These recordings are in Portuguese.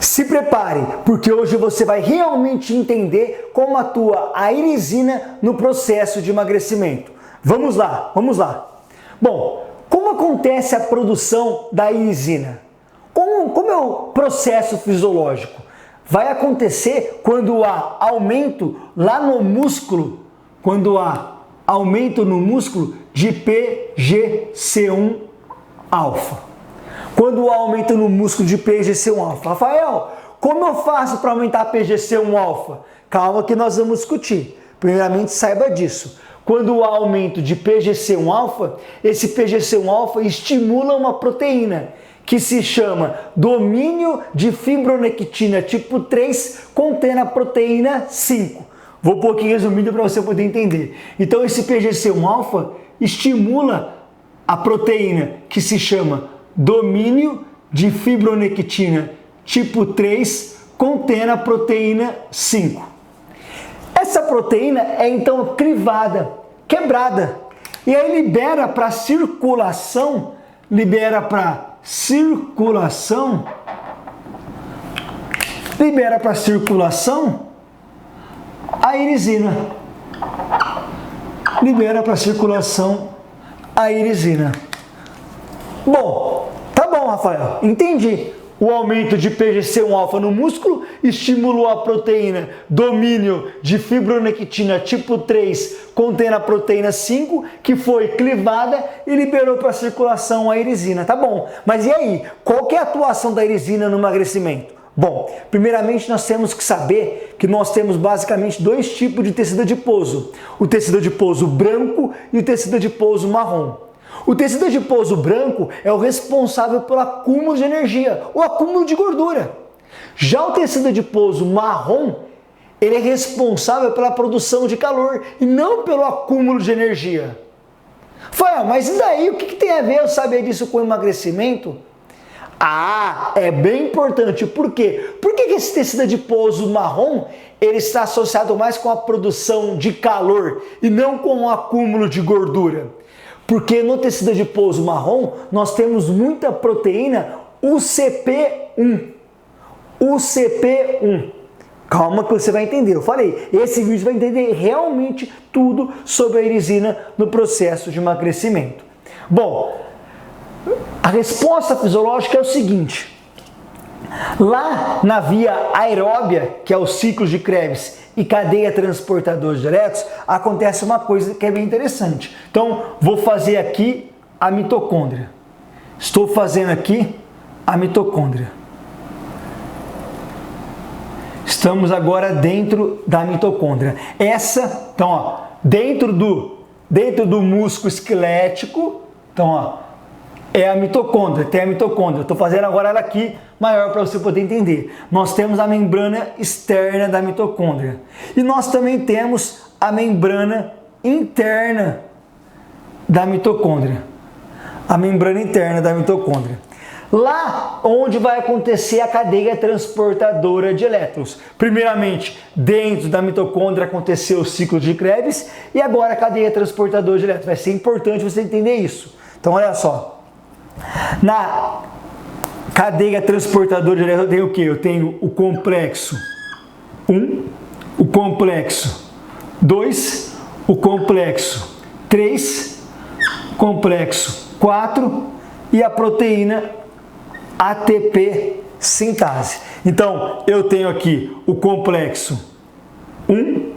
Se prepare, porque hoje você vai realmente entender como atua a irisina no processo de emagrecimento. Vamos lá, vamos lá. Bom, como acontece a produção da irisina? Como é o processo fisiológico? Vai acontecer quando há aumento lá no músculo, quando há aumento no músculo de PGC1-alfa. Quando há aumento no músculo de PGC1-alfa. Rafael, como eu faço para aumentar PGC1-alfa? Calma que nós vamos discutir. Primeiramente, saiba disso. Quando há aumento de PGC1-alfa, esse PGC1-alfa estimula uma proteína que se chama domínio de fibronectina tipo 3, contendo a proteína 5. Vou pôr aqui resumido para você poder entender. Então, esse PGC1-alfa estimula a proteína que se chama domínio de fibronectina tipo 3, contendo a proteína 5. Essa proteína é então crivada, quebrada, e aí libera para circulação, a irisina. Bom, tá bom, Rafael, entendi. O aumento de PGC1-alfa no músculo estimulou a proteína domínio de fibronectina tipo 3, contendo a proteína 5, que foi clivada e liberou para a circulação a irisina. Tá bom, mas e aí? Qual que é a atuação da irisina no emagrecimento? Bom, primeiramente nós temos que saber que nós temos basicamente dois tipos de tecido adiposo. O tecido adiposo branco e o tecido adiposo marrom. O tecido adiposo branco é o responsável pelo acúmulo de energia, o acúmulo de gordura. Já o tecido adiposo marrom, ele é responsável pela produção de calor e não pelo acúmulo de energia. Rafael, mas e daí? O que tem a ver eu saber disso com emagrecimento? Ah, é bem importante. Por quê? Por que esse tecido adiposo marrom ele está associado mais com a produção de calor e não com o acúmulo de gordura? Porque no tecido adiposo marrom nós temos muita proteína UCP1. Calma que você vai entender. Eu falei, esse vídeo vai entender realmente tudo sobre a irisina no processo de emagrecimento. Bom, a resposta fisiológica é o seguinte. Lá na via aeróbia, que é o ciclo de Krebs e cadeia transportadora de elétrons, acontece uma coisa que é bem interessante. Então, vou fazer aqui a mitocôndria. Estou fazendo aqui a mitocôndria. Estamos agora dentro da mitocôndria. Então, ó, dentro do músculo esquelético, então, ó, é a mitocôndria, tem a mitocôndria. Estou fazendo agora ela aqui maior para você poder entender. Nós temos a membrana externa da mitocôndria. E nós também temos a membrana interna da mitocôndria. Lá onde vai acontecer a cadeia transportadora de elétrons. Primeiramente, dentro da mitocôndria aconteceu o ciclo de Krebs e agora a cadeia transportadora de elétrons. Vai ser importante você entender isso. Então, olha só. Na cadeia transportadora de elétrons eu tenho o quê? Eu tenho o complexo 1, o complexo 2, o complexo 3, o complexo 4 e a proteína ATP sintase. Então, eu tenho aqui o complexo 1,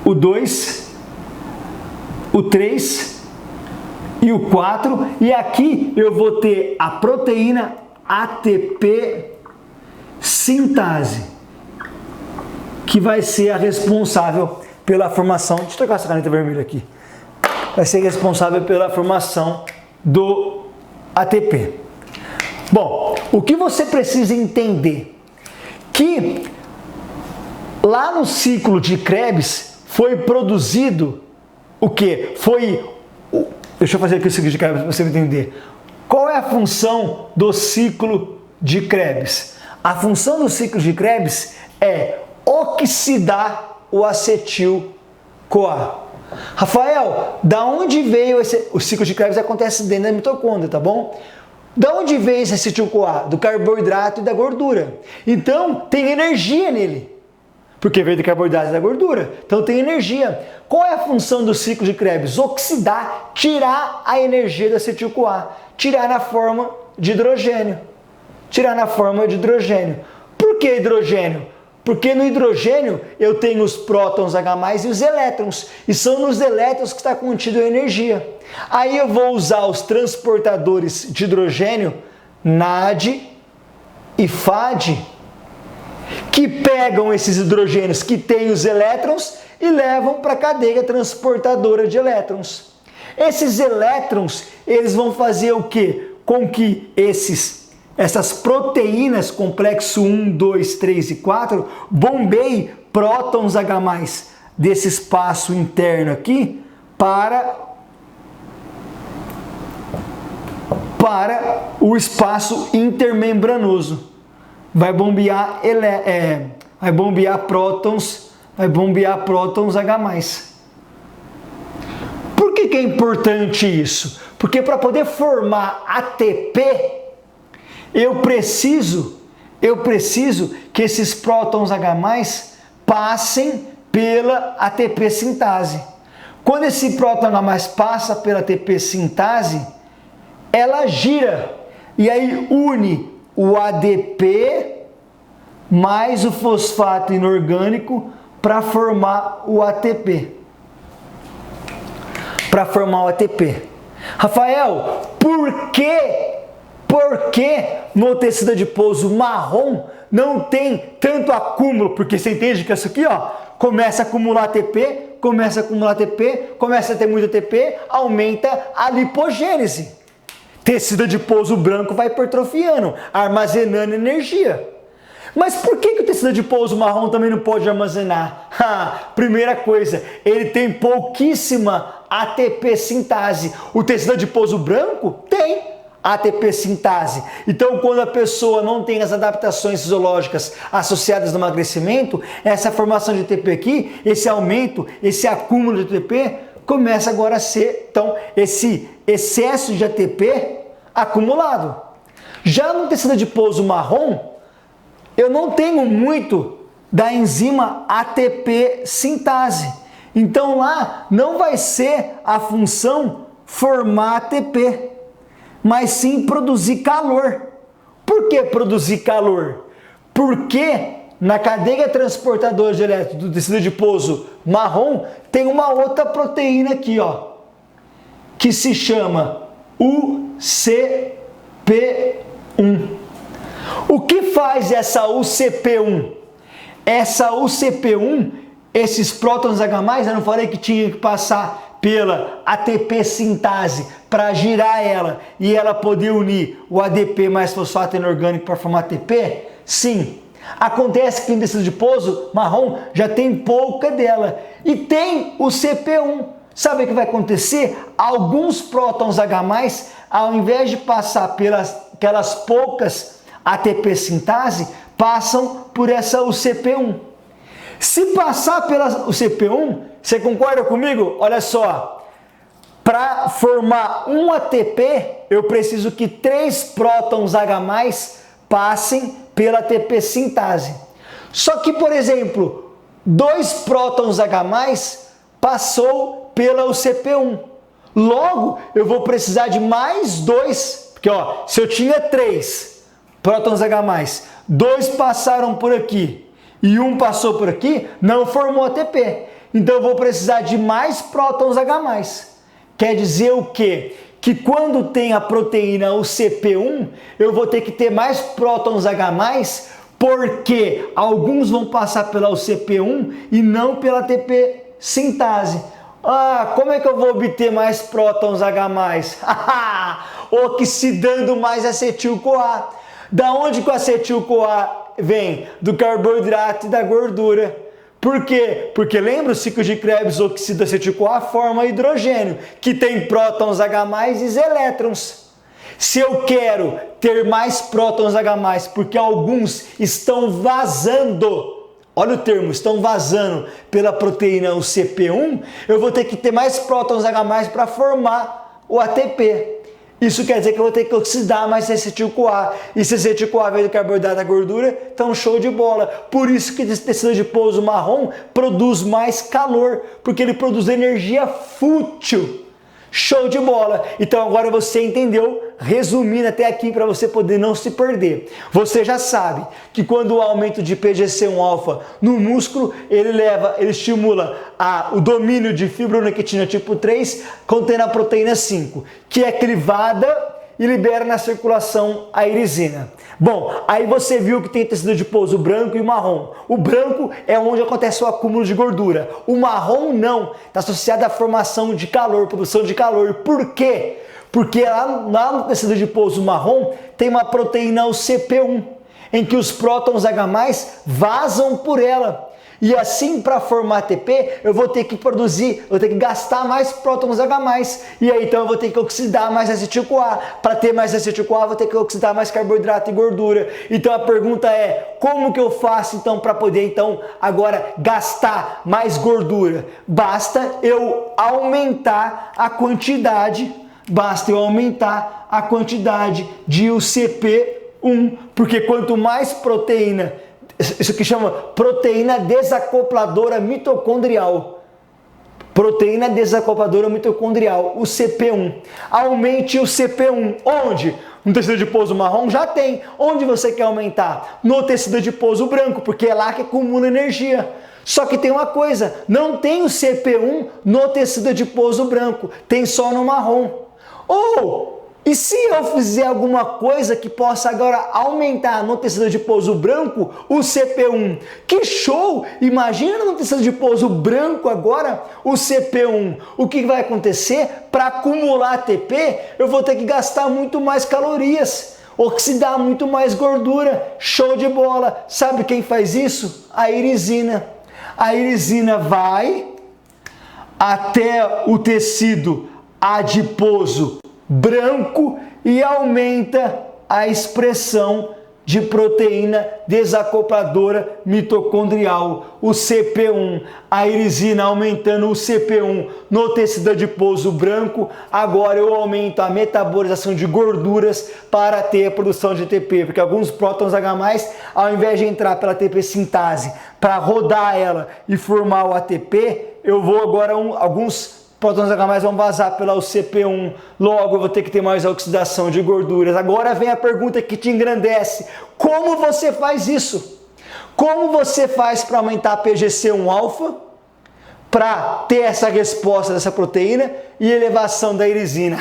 o 2, o 3 e o 4, e aqui eu vou ter a proteína ATP sintase, que vai ser a responsável pela formação, deixa eu trocar essa caneta vermelha aqui, vai ser responsável pela formação do ATP. Bom, o que você precisa entender? Que lá no ciclo de Krebs foi produzido o que? Deixa eu fazer aqui o ciclo de Krebs para você entender. Qual é a função do ciclo de Krebs? A função do ciclo de Krebs é oxidar o acetil-CoA. Rafael, da onde veio o ciclo de Krebs? Acontece dentro da mitocôndria, tá bom? Da onde vem esse acetil-CoA? Do carboidrato e da gordura. Então, tem energia nele. Porque veio do carboidrato e da gordura. Então, tem energia. Qual é a função do ciclo de Krebs? Oxidar, tirar a energia do acetil-CoA. Tirar na forma de hidrogênio. Tirar na forma de hidrogênio. Por que hidrogênio? Porque no hidrogênio eu tenho os prótons H+, e os elétrons. E são nos elétrons que está contida a energia. Aí eu vou usar os transportadores de hidrogênio, NAD e FAD, que pegam esses hidrogênios que têm os elétrons e levam para a cadeia transportadora de elétrons. Esses elétrons, eles vão fazer o quê? Com que essas proteínas, complexo 1, 2, 3 e 4, bombeiem prótons H+, desse espaço interno aqui para o espaço intermembranoso. Vai bombear prótons H+. Por que é importante isso? Porque para poder formar ATP, eu preciso que esses prótons H+ passem pela ATP sintase. Quando esse próton H+ passa pela ATP sintase, ela gira e aí une o ADP mais o fosfato inorgânico para formar o ATP. Rafael, por que no tecido adiposo marrom não tem tanto acúmulo? Porque você entende que isso aqui, ó, começa a acumular ATP, começa a ter muito ATP, aumenta a lipogênese. Tecido adiposo branco vai hipertrofiando, armazenando energia. Mas por que o tecido adiposo marrom também não pode armazenar? Primeira coisa, ele tem pouquíssima ATP sintase. O tecido adiposo branco tem ATP sintase. Então, quando a pessoa não tem as adaptações fisiológicas associadas ao emagrecimento, essa formação de ATP aqui, esse aumento, esse acúmulo de ATP, começa agora a ser, então, esse excesso de ATP acumulado. Já no tecido adiposo marrom, eu não tenho muito da enzima ATP sintase. Então lá não vai ser a função formar ATP, mas sim produzir calor. Por que produzir calor? Porque na cadeia transportadora de elétrons do tecido adiposo marrom tem uma outra proteína aqui, ó, que se chama UCP1. O que faz essa UCP1? Essa UCP1, esses prótons H+, eu não falei que tinha que passar pela ATP sintase para girar ela e ela poder unir o ADP mais fosfato inorgânico para formar ATP? Sim. Acontece que no tecido adiposo marrom já tem pouca dela e tem o CP1. Sabe o que vai acontecer? Alguns prótons H+, ao invés de passar pelas aquelas poucas ATP sintase, passam por essa UCP1. Se passar pela UCP1, você concorda comigo? Olha só, para formar um ATP, eu preciso que 3 prótons H+ passem pela ATP sintase. Só que, por exemplo, 2 prótons H+ passou pela UCP1. Logo, eu vou precisar de mais 2, porque ó, se eu tinha 3 prótons H+, 2 passaram por aqui e 1 passou por aqui, não formou ATP. Então eu vou precisar de mais prótons H+. Quer dizer o quê? Que quando tem a proteína UCP1, eu vou ter que ter mais prótons H+, porque alguns vão passar pela UCP1 e não pela ATP sintase. Ah, como é que eu vou obter mais prótons H+? Oxidando mais acetil-CoA. Da onde que o acetil-CoA vem? Do carboidrato e da gordura. Por quê? Porque lembra o ciclo de Krebs, oxida acetil-CoA forma hidrogênio, que tem prótons H+ e elétrons. Se eu quero ter mais prótons H+, porque alguns estão vazando, olha o termo, estão vazando pela proteína UCP1, eu vou ter que ter mais prótons H+ para formar o ATP. Isso quer dizer que eu vou ter que oxidar mais acetil-CoA. E se acetil-CoA veio do carboidrato da gordura, então show de bola. Por isso que esse tecido adiposo marrom produz mais calor, porque ele produz energia fútil. Show de bola! Então agora você entendeu, resumindo até aqui para você poder não se perder. Você já sabe que quando o aumento de PGC1-alfa no músculo, ele estimula o domínio de fibronectina tipo 3 contendo a proteína 5, que é clivada e libera na circulação a irisina. Bom, aí você viu que tem tecido adiposo branco e marrom. O branco é onde acontece o acúmulo de gordura. O marrom não, está associado à formação de calor, produção de calor. Por quê? Porque lá no tecido adiposo marrom tem uma proteína, o CP1, em que os prótons H+, vazam por ela. E assim, para formar ATP, eu vou ter que gastar mais prótons H+. E aí, então, eu vou ter que oxidar mais acetil-CoA. Para ter mais acetil-CoA, eu vou ter que oxidar mais carboidrato e gordura. Então, a pergunta é, como que eu faço, então, para poder, então, agora gastar mais gordura? Basta eu aumentar a quantidade de UCP1, porque quanto mais proteína, isso que chama proteína desacopladora mitocondrial. Proteína desacopladora mitocondrial, o CP1. Aumente o CP1. Onde? No tecido adiposo marrom já tem. Onde você quer aumentar? No tecido adiposo branco, porque é lá que acumula energia. Só que tem uma coisa, não tem o CP1 no tecido adiposo branco, tem só no marrom. E se eu fizer alguma coisa que possa agora aumentar no tecido adiposo branco o CP1? Que show! Imagina no tecido adiposo branco agora o CP1. O que vai acontecer? Para acumular ATP, eu vou ter que gastar muito mais calorias, oxidar muito mais gordura. Show de bola! Sabe quem faz isso? A irisina. A irisina vai até o tecido adiposo branco e aumenta a expressão de proteína desacopladora mitocondrial, o CP1. A irisina aumentando o CP1 no tecido adiposo branco, agora eu aumento a metabolização de gorduras para ter a produção de ATP, porque alguns prótons H+, ao invés de entrar pela ATP sintase para rodar ela e formar o ATP, eu vou agora alguns prótons H+ vão vazar pela UCP1, logo eu vou ter que ter mais oxidação de gorduras. Agora vem a pergunta que te engrandece: como você faz isso? Como você faz para aumentar a PGC1-alfa, para ter essa resposta dessa proteína e elevação da irisina?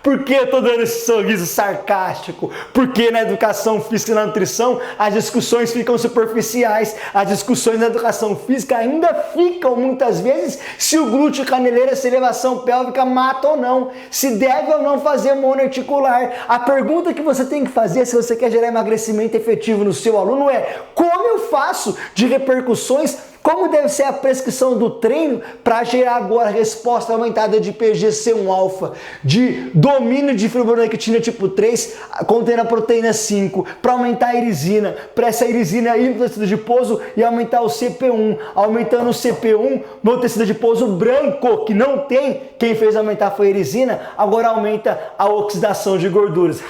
Por que eu estou dando esse sorriso sarcástico? Porque na educação física e na nutrição as discussões ficam superficiais. As discussões na educação física ainda ficam muitas vezes se o glúteo caneleiro, se a elevação pélvica mata ou não, se deve ou não fazer monoarticular. A pergunta que você tem que fazer se você quer gerar emagrecimento efetivo no seu aluno é: como eu faço de repercussões? Como deve ser a prescrição do treino para gerar agora resposta aumentada de PGC1-alfa, de domínio de fibronectina tipo 3, contendo a proteína 5, para aumentar a irisina, para essa irisina ir no tecido adiposo e aumentar o CP1. Aumentando o CP1 no tecido adiposo branco, que não tem, quem fez aumentar foi a irisina, agora aumenta a oxidação de gorduras.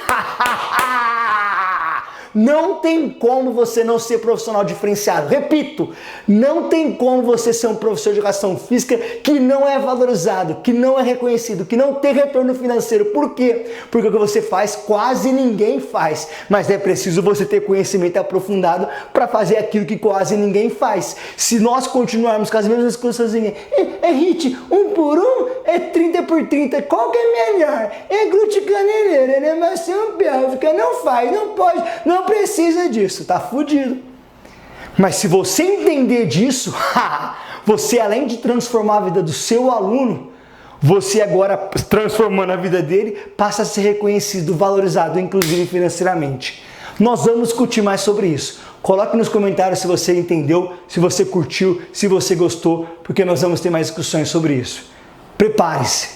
Não tem como você não ser profissional diferenciado. Repito, não tem como você ser um professor de educação física que não é valorizado, que não é reconhecido, que não tem retorno financeiro. Por quê? Porque o que você faz quase ninguém faz. Mas é preciso você ter conhecimento aprofundado para fazer aquilo que quase ninguém faz. Se nós continuarmos com as mesmas coisas assim, HIIT, 1 por 1 é 30 por 30, qual que é melhor? É glúteo caneleiro, é elevação pélvica, não faz, não pode, não precisa disso, tá fudido. Mas se você entender disso, você, além de transformar a vida do seu aluno, você agora, transformando a vida dele, passa a ser reconhecido, valorizado, inclusive financeiramente. Nós vamos discutir mais sobre isso. Coloque nos comentários se você entendeu, se você curtiu, se você gostou, porque nós vamos ter mais discussões sobre isso. Prepare-se!